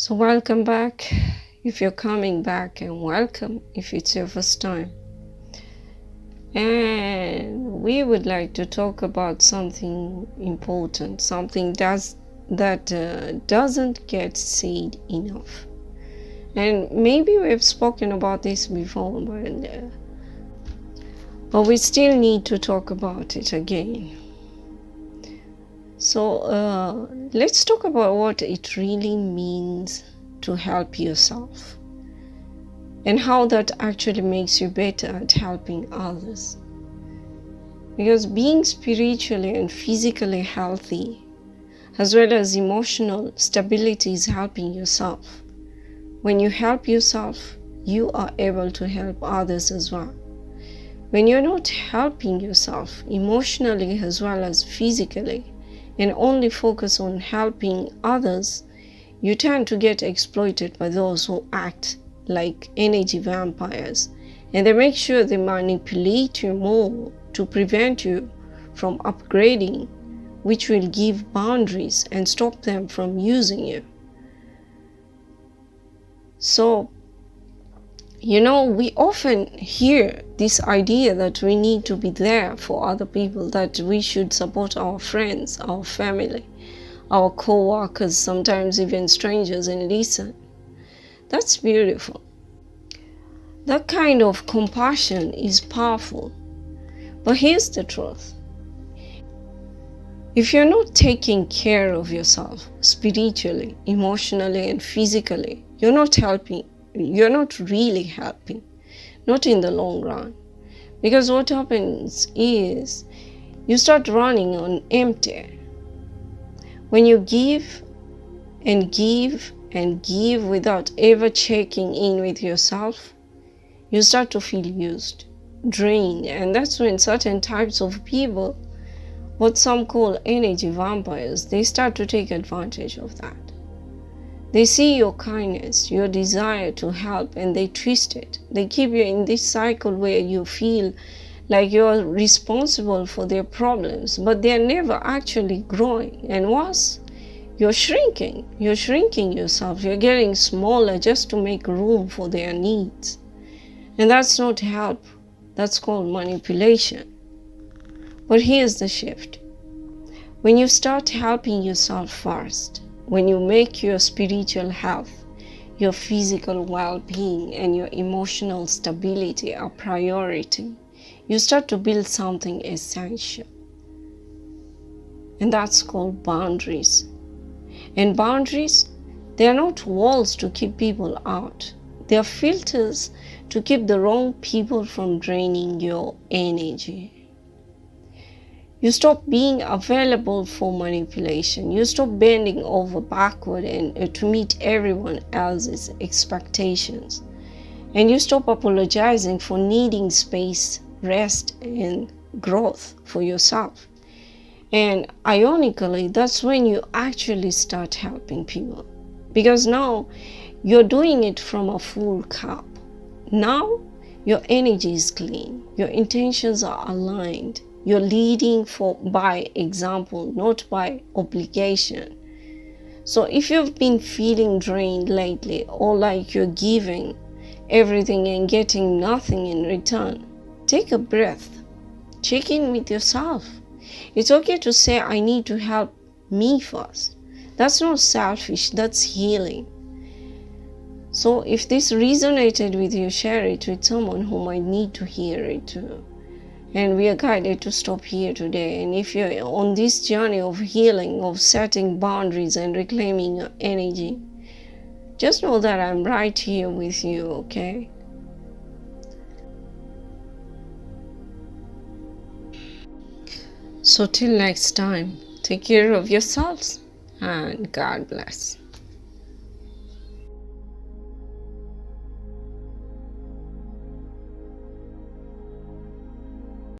So welcome back if you're coming back, and welcome if it's your first time. And we would like to talk about something important, something that doesn't get said enough. And maybe we've spoken about this before, but we still need to talk about it again. So let's talk about what it really means to help yourself and how that actually makes you better at helping others. Because being spiritually and physically healthy, as well as emotional stability, is helping yourself. When you help yourself, you are able to help others as well. When you're not helping yourself emotionally as well as physically, and only focus on helping others, you tend to get exploited by those who act like energy vampires, and they make sure they manipulate you more to prevent you from upgrading, which will give boundaries and stop them from using you. So, we often hear this idea that we need to be there for other people, that we should support our friends, our family, our co-workers, sometimes even strangers, and listen. That's beautiful. That kind of compassion is powerful. But here's the truth. If you're not taking care of yourself spiritually, emotionally, and physically, you're not really helping, not in the long run. Because what happens is you start running on empty. When you give and give and give without ever checking in with yourself, you start to feel used, drained, and that's when certain types of people, what some call energy vampires, they start to take advantage of that. They see your kindness, your desire to help, and they twist it. They keep you in this cycle where you feel like you're responsible for their problems, but they're never actually growing. And worse, you're shrinking. You're shrinking yourself. You're getting smaller just to make room for their needs. And that's not help. That's called manipulation. But here's the shift. When you start helping yourself first, when you make your spiritual health, your physical well-being, and your emotional stability a priority, you start to build something essential. And that's called boundaries. And boundaries, they are not walls to keep people out. They are filters to keep the wrong people from draining your energy. You stop being available for manipulation. You stop bending over backward and to meet everyone else's expectations. And you stop apologizing for needing space, rest, and growth for yourself. And ironically, that's when you actually start helping people. Because now you're doing it from a full cup. Now your energy is clean. Your intentions are aligned. You're leading by example, not by obligation. So if you've been feeling drained lately, or like you're giving everything and getting nothing in return, take a breath. Check in with yourself. It's okay to say, I need to help me first. That's not selfish, that's healing. So if this resonated with you, share it with someone who might need to hear it too. And we are guided to stop here today. And if you're on this journey of healing, of setting boundaries and reclaiming your energy, just know that I'm right here with you, okay? So till next time, take care of yourselves and God bless.